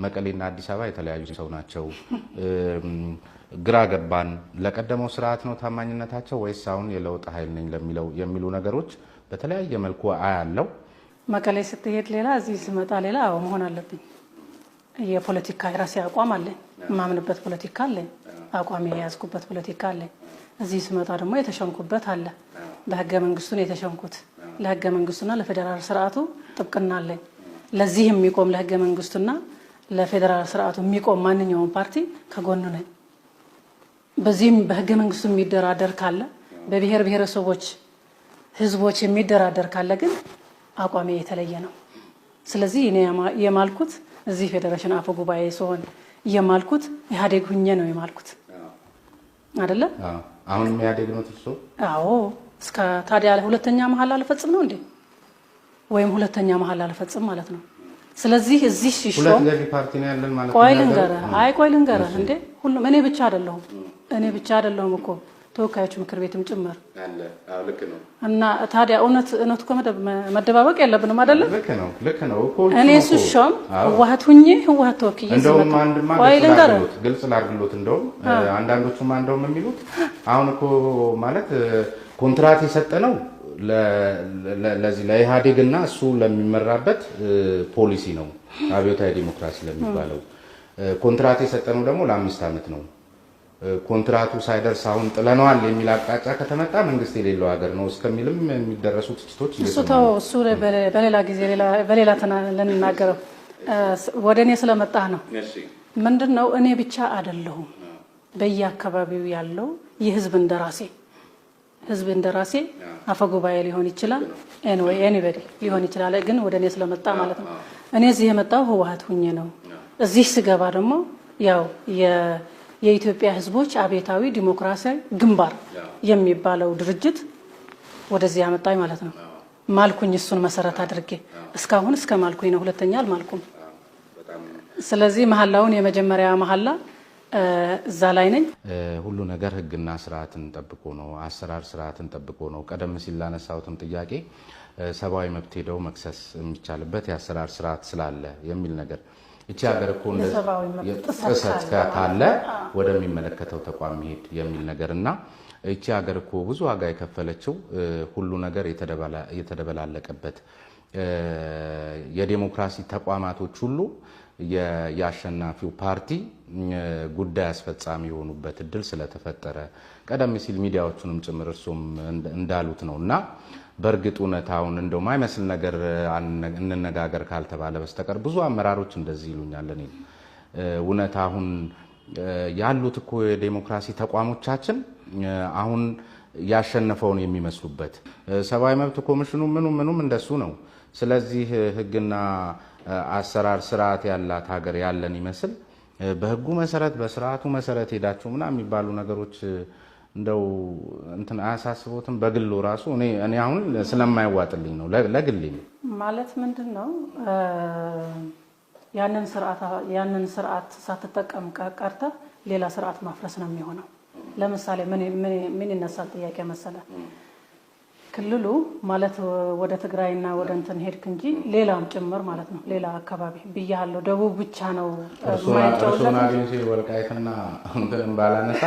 መቀሌና አዲስ አበባ የተለያዩ ሰው ናቸው ግራ ገባን ለቀደመው ስርዓት ነው ታማኝነታቸው ወይስ አሁን የለውጥ ኃይል ነኝ ለሚለው የሚሉ ነገሮች በተለያየ መልኩ አያለው መቀሌ ስትሄድ ሌላ እዚህ ስመጣ ሌላ መሆን አለብኝ የፖለቲካ ራሴ አቋም አለ ማምንበት ፖለቲካ አለ አቋም የያዝኩበት ፖለቲካ አለ እዚህ ስመጣ ደግሞ የተሸንኩበት አለ በህገ መንግስቱን የተሸንኩት ለህገ መንግስቱና ለፌደራል ስርዓቱ ጥብቅና አለ ለዚህ የሚቆም ለህገ መንግስቱና ለፌደራል ስርዓቱ የሚቆም ማንኛውም ፓርቲ ከጎኑ ነኝ በዚህም በህገ መንግስቱ የሚደራደር ካለ በብሔር ብሔረሰቦች ህዝቦች የሚደራደር ካለ ግን አቋሜ የተለየ ነው ስለዚህ እኔ የማልኩት እዚህ ፌደሬሽን አፈ ጉባኤ ሲሆን የማልኩት ኢህአዴግ ሁኜ ነው የማልኩት አይደለ አሁን ኢህአዴግ ነው ተሰው አዎ እስከ ታዲያ ሁለተኛ መሐላ አልፈጽም ነው እንዴ ወይም ሁለተኛ መሐላ አልፈጽም ማለት ነው ስለዚህ እዚህ ሲሾ ሁለት ገቢ ፓርቲ ነው ያለን ማለት ነው ቆይ ልንገራ እንዴ ሁሉም እኔ ብቻ አይደለሁም እኮ ተወካዮች ምክር ቤትም ጭምር አለ አው ልክ ነው እና ታዲያ እውነት እኮ መደባበቅ ያለብንም አይደለ ልክ ነው እኮ እኔ ሱሾም ህወሓት ሁኜ ህወሓት ተወክዬ እንደውም አንድ ማለት ግልጽ ላድርግሎት እንደውም አንዳንዶቹም እንደውም የሚሉት አሁን እኮ ማለት ኮንትራት የሰጠነው ለዚህ ለኢህአዴግና እሱ ለሚመራበት ፖሊሲ ነው አብዮታዊ ዲሞክራሲ ለሚባለው ኮንትራት የሰጠነው ደግሞ ለ5 አመት ነው ኮንትራቱ ሳይደርስ አሁን ጥለናል የሚል አቃጫ ከተመጣ መንግስት የሌለው ሀገር ነው እስከሚልም የሚደረሱ ትችቶች እሱ በሌላ ጊዜ በሌላ ለንናገረው ወደኔ ስለመጣ ነው ምንድነው እኔ ብቻ አይደለሁም በየአካባቢው ያለው የህዝብ እንደራሴ አፈጉባኤ ሊሆን ይችላል anybody ሊሆን ይችላል ግን ወደኔ ስለመጣ ማለት ነው እኔ እዚህ የመጣው ህወሓት ሁኜ ነው እዚህ ስገባ ደግሞ ያው የኢትዮጵያ ህዝቦች አብዮታዊ ዲሞክራሲያዊ ግንባር የሚባለው ድርጅት ወደዚህ ያመጣኝ ማለት ነው ማልኩኝ እሱን መሰረት አድርጌ እስካሁን እስከማልኩኝ ነው ሁለተኛ አልማልኩም ስለዚህ መሐላውን የመጀመሪያ መሐላ እዛ ላይ ነኝ ሁሉ ነገር ህግና ስርዓትን ጠብቆ ነው አሰራር ስርዓትን ጠብቆ ነው ቀደም ሲል ላነሳውትም ጥያቄ ሰባዊ መብት ሄደው መክሰስ የሚቻልበት የአሰራር ስርዓት ስላለ የሚል ነገር እቺ ሀገር እኮ ጥሰት ካለ ወደሚመለከተው ተቋም ሄድ የሚል ነገርና እቺ ሀገር እኮ ብዙ ዋጋ የከፈለችው ሁሉ ነገር የተደበላለቀበት የዲሞክራሲ ተቋማቶች ሁሉ ያሸናፊው ፓርቲ ጉዳይ አስፈጻሚ የሆኑበት እድል ስለተፈጠረ ቀደም ሲል ሚዲያዎቹንም ጭምር እርሱም እንዳሉት ነውና በርግጥ እውነታውን እንደው ማይመስል ነገር እንነጋገር ካልተባለ በስተቀር ብዙ አመራሮች እንደዚህ ይሉኛል እኔ እውነታውን ያሉት እኮ የዲሞክራሲ ተቋሞቻችን አሁን ያሸነፈውን የሚመስሉበት ሰባዊ መብት ኮሚሽኑ ምኑም እንደሱ ነው ስለዚህ ህግና አሰራር ስርዓት ያላት ሀገር ያለን ይመስል በህጉ መሰረት በስርዓቱ መሰረት ሄዳችሁ ምናምን የሚባሉ ነገሮች እንደው እንትን አያሳስቦትም በግሉ ራሱ እኔ አሁን ስለማይዋጥልኝ ነው ለግሌ ማለት ምንድነው ያንን ስርዓት ሳትጠቀም ቀርተ ሌላ ስርዓት ማፍረስ ነው የሚሆነው ለምሳሌ ምን ይነሳል ጥያቄ መሰለ ክልሉ ማለት ወደ ትግራይና ወደ እንትን ሄድክ እንጂ ሌላም ጭምር ማለት ነው ሌላ አካባቢ ብያለሁ ደቡብ ብቻ ነው ማይጨውለት ወልቃይትና እንትን ባላነሳ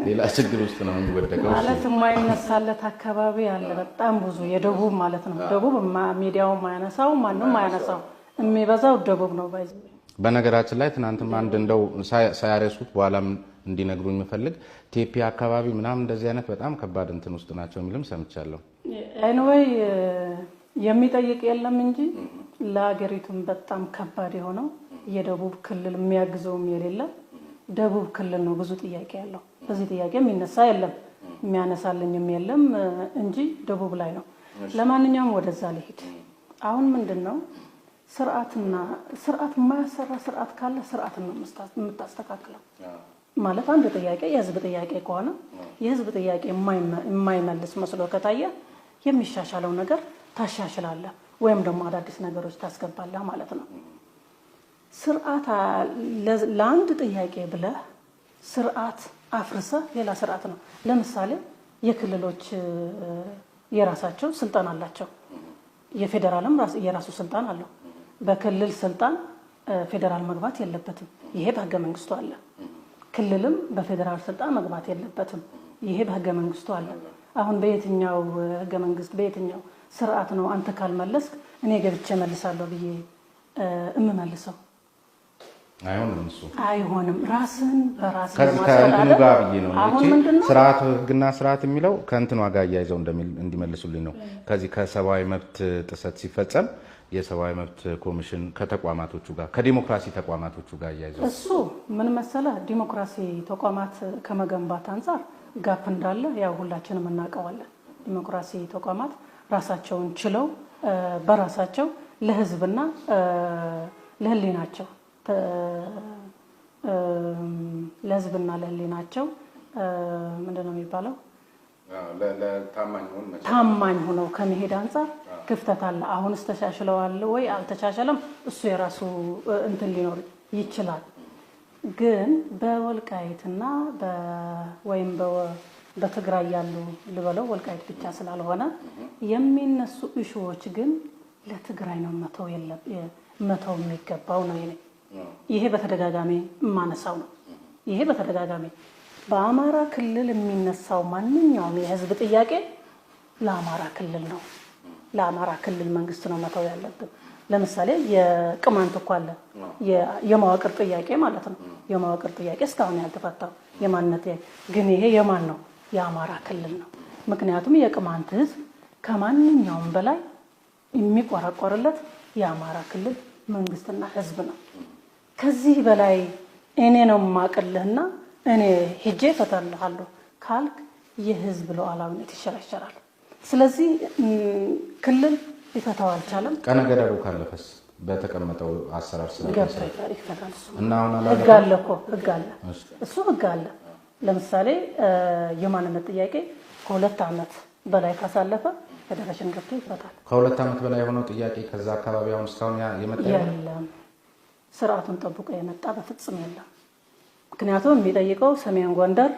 ሌላ ችግር ውስጥ ነው የሚወደቀው ማለት የማይነሳለት አካባቢ አለ በጣም ብዙ የደቡብ ማለት ነው ደቡብ ሚዲያው ማያነሳው ማንንም ማያነሳው የሚበዛው ደቡብ ነው ባይዘ በነገራችን ላይ ትናንትም አንድ እንደው ሳያረሱት በኋላም እንዲነግሩኝ መፈልግ ቴፒ አካባቢ ምናምን እንደዚህ አይነት በጣም ከባድ እንትን ውስጥ ናቸው የሚልም ሰምቻለሁ anyway የሚጠይቅ የለም እንጂ ለሀገሪቱም በጣም ከባድ የሆነው የደቡብ ክልል የሚያግዘውም የሌለ ደቡብ ክልል ነው ብዙ ጥያቄ ያለው በዚህ ጥያቄ የሚነሳ የለም የሚያነሳልኝም የለም እንጂ ደቡብ ላይ ነው ለማንኛውም ወደዛ ልሂድ አሁን ምንድነው ስርዓት ማያሰራ ስርዓት ካለ ስርዓት ነው የምታስተካክለው ማለት አንድ ጥያቄ የህዝብ ጥያቄ ከሆነ የህዝብ ጥያቄ የማይመልስ መስሎ ከታየ የሚሻሻለው ነገር ታሻሽላለህ ወይም ደግሞ አዳዲስ ነገሮች ታስገባለህ ማለት ነው ስርዓት ለአንድ ጥያቄ ብለህ ስርዓት አፍርሰ ሌላ ስርዓት ነው ለምሳሌ የክልሎች የራሳቸው ስልጣን አላቸው የፌደራልም የራሱ ስልጣን አለው በክልል ስልጣን ፌዴራል መግባት የለበትም። ይሄ በህገ መንግስቱ አለ። ክልልም በፌዴራል ስልጣን መግባት የለበትም። ይሄ በህገ መንግስቱ አለ። አሁን በየትኛው ህገ መንግስት በየትኛው ስርዓት ነው አንተ ካልመለስክ እኔ ገብቼ መልሳለሁ ብዬ እምመልሰው? አይሆንም። ራስን በራስ ከእንትኑ ጋር ብዬ ነው ስርዓቱ ህግና ስርዓት የሚለው ከእንትኗ ጋር እያይዘው እንዲመልሱልኝ ነው። ከዚህ ከሰብአዊ መብት ጥሰት ሲፈጸም የሰብአዊ መብት ኮሚሽን ከተቋማቶቹ ጋር ከዲሞክራሲ ተቋማቶቹ ጋር እያይዘው እሱ ምን መሰለ ዲሞክራሲ ተቋማት ከመገንባት አንፃር ጋፕ እንዳለ ያው ሁላችንም እናውቀዋለን። ዲሞክራሲ ተቋማት ራሳቸውን ችለው በራሳቸው ለህዝብና ለህሊናቸው ለህሊናቸው ምንድነው የሚባለው ታማኝ ሆነው ከመሄድ አንፃር ክፍተት አለ። አሁንስ ተሻሽለዋል ወይ አልተሻሻለም? እሱ የራሱ እንትን ሊኖር ይችላል። ግን በወልቃይትና ወይም በትግራይ ያሉ ልበለው ወልቃይት ብቻ ስላልሆነ የሚነሱ እሾዎች ግን ለትግራይ ነው መተው የሚገባው ነው። ይሄ በተደጋጋሚ የማነሳው ነው። ይሄ በተደጋጋሚ በአማራ ክልል የሚነሳው ማንኛውም የህዝብ ጥያቄ ለአማራ ክልል ነው፣ ለአማራ ክልል መንግስት ነው መተው ያለብን። ለምሳሌ የቅማንት እኮ አለ የመዋቅር ጥያቄ ማለት ነው። የመዋቅር ጥያቄ እስካሁን ያልተፈታው የማንነት ግን ይሄ የማን ነው? የአማራ ክልል ነው። ምክንያቱም የቅማንት ህዝብ ከማንኛውም በላይ የሚቆረቆርለት የአማራ ክልል መንግስትና ህዝብ ነው። ከዚህ በላይ እኔ ነው ማቀልህና እኔ ሄጄ ፈታልሃለሁ ካልክ የህዝብ ሉዓላዊነት ይሸረሸራል። ስለዚህ ክልል ሊፈታው አልቻለም። ቀነ ገደቡ ካለፈስ በተቀመጠው አሰራር እና ህግ አለ እኮ ህግ አለ። እሱ ህግ አለ። ለምሳሌ የማንነት ጥያቄ ከ2 ዓመት በላይ ካሳለፈ ፌደሬሽን ገብቶ ይፈታል። ከ2 ዓመት በላይ የሆነው ጥያቄ ከዛ አካባቢ አሁን እስካሁን የመጣ የለም። ስርዓቱን ጠብቆ የመጣ በፍጹም የለም። ምክንያቱም የሚጠይቀው ሰሜን ጎንደር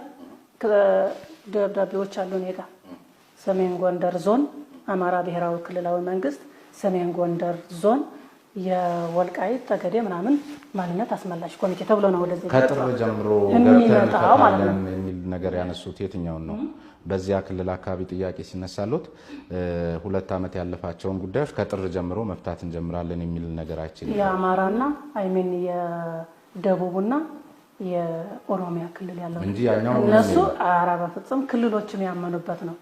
ደብዳቤዎች አሉ እኔ ጋር ሰሜን ጎንደር ዞን አማራ ብሔራዊ ክልላዊ መንግስት ሰሜን ጎንደር ዞን የወልቃይት ጠገዴ ምናምን ማንነት አስመላሽ ኮሚቴ ተብሎ ነው ወደዚህ ከጥር ጀምሮ ገብተን የሚል ነገር ያነሱት የትኛውን ነው? በዚያ ክልል አካባቢ ጥያቄ ሲነሳሉት 2 ዓመት ያለፋቸውን ጉዳዮች ከጥር ጀምሮ መፍታት እንጀምራለን የሚል ነገር አይችልም። የአማራና አይሜን የደቡብና የኦሮሚያ ክልል ያለው እንጂ ያኛው እነሱ አራባ ፍጹም ክልሎችም ያመኑበት ነው።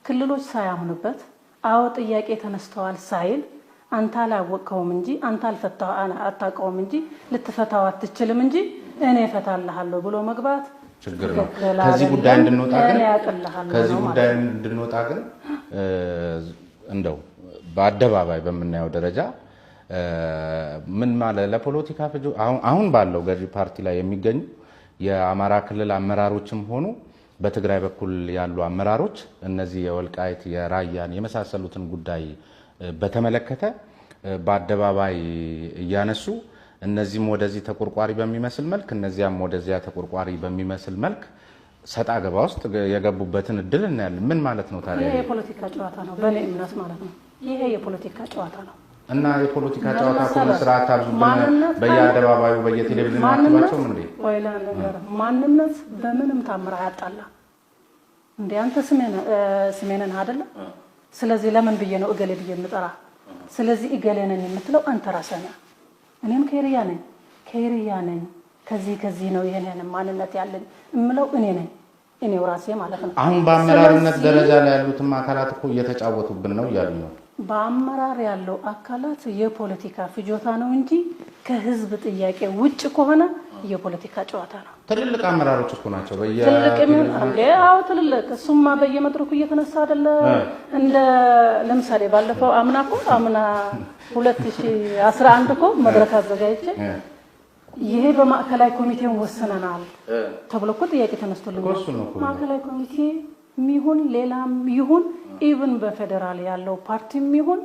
ክልሎች ሳያምኑበት አዎ ጥያቄ ተነስተዋል ሳይል አንተ አላወቀውም እንጂ አንተ አታውቀውም እንጂ ልትፈታው አትችልም እንጂ እኔ እፈታልሃለሁ ብሎ መግባት ችግር ነው። ከዚህ ጉዳይ እንድንወጣ ግን እንደው በአደባባይ በምናየው ደረጃ ምን ማለት ለፖለቲካ አሁን ባለው ገዢ ፓርቲ ላይ የሚገኙ የአማራ ክልል አመራሮችም ሆኑ በትግራይ በኩል ያሉ አመራሮች እነዚህ የወልቃይት የራያን የመሳሰሉትን ጉዳይ በተመለከተ በአደባባይ እያነሱ እነዚህም ወደዚህ ተቆርቋሪ በሚመስል መልክ እነዚያም ወደዚያ ተቆርቋሪ በሚመስል መልክ ሰጣ ገባ ውስጥ የገቡበትን እድል እናያለን። ምን ማለት ነው ታዲያ? ይሄ የፖለቲካ ጨዋታ ነው፣ በእኔ እምነት ማለት ነው። ይሄ የፖለቲካ ጨዋታ ነው እና የፖለቲካ ጨዋታ ከሆነ ስርዓት አብዙብን በየአደባባዩ በየቴሌቪዥኑ አጥባቸውም እንዴ? ወይላ ነገር ማንነት በምንም ታምራ ያጣላ እንዴ? አንተ ስሜነን አይደለ? ስለዚህ ለምን ብዬ ነው እገሌ ብዬ የምጠራ? ስለዚህ እገሌ ነኝ የምትለው አንተ ራስህ ነህ። እኔም ከይሪያ ነኝ ከዚህ ነው ይሄን ማንነት ያለኝ እምለው እኔ ነኝ፣ እኔው ራሴ ማለት ነው። አሁን በአመራርነት ደረጃ ላይ ያሉትም አካላት እኮ እየተጫወቱብን ነው እያሉ ነው። በአመራር ያለው አካላት የፖለቲካ ፍጆታ ነው እንጂ ከህዝብ ጥያቄ ውጭ ከሆነ የፖለቲካ ጨዋታ ነው። ትልልቅ አመራሮች እኮ ናቸው ትልልቅ እሱማ በየመድረኩ እየተነሳ አይደለ? እንደ ለምሳሌ ባለፈው አምና 2011 እኮ መድረክ አዘጋጅቼ ይሄ በማዕከላዊ ኮሚቴው ወሰነናል ተብሎ እኮ ጥያቄ ተነስቶልኛል። ማዕከላዊ ኮሚቴ የሚሆን ሌላም ይሁን ኢቭን በፌደራል ያለው ፓርቲም ይሁን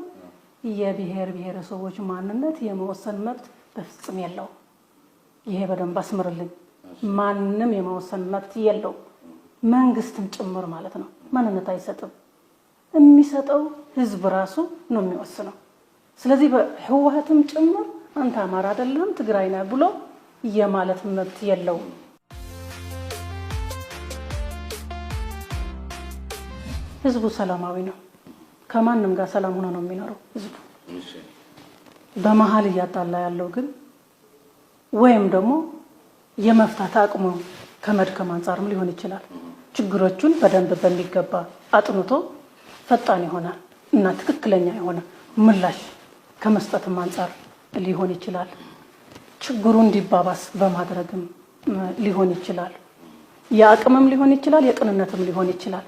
የብሔር ብሔረሰቦች ማንነት የመወሰን መብት በፍጹም የለው። ይሄ በደንብ አስምርልኝ። ማንንም የመወሰን መብት የለው፣ መንግስትም ጭምር ማለት ነው። ማንነት አይሰጥም። የሚሰጠው ህዝብ ራሱ ነው የሚወስነው። ስለዚህ በህወሓትም ጭምር አንተ አማራ አይደለም ትግራይ ነህ ብሎ የማለት መብት የለውም። ህዝቡ ሰላማዊ ነው። ከማንም ጋር ሰላም ሆኖ ነው የሚኖረው ህዝቡ። በመሃል እያጣላ ያለው ግን ወይም ደግሞ የመፍታት አቅሙ ከመድከም አንፃርም ሊሆን ይችላል። ችግሮቹን በደንብ በሚገባ አጥንቶ ፈጣን ይሆናል እና ትክክለኛ የሆነ ምላሽ ከመስጠትም አንፃር ሊሆን ይችላል። ችግሩ እንዲባባስ በማድረግም ሊሆን ይችላል። የአቅምም ሊሆን ይችላል፣ የቅንነትም ሊሆን ይችላል።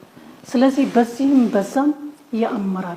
ስለዚህ በዚህም በዛም የአመራር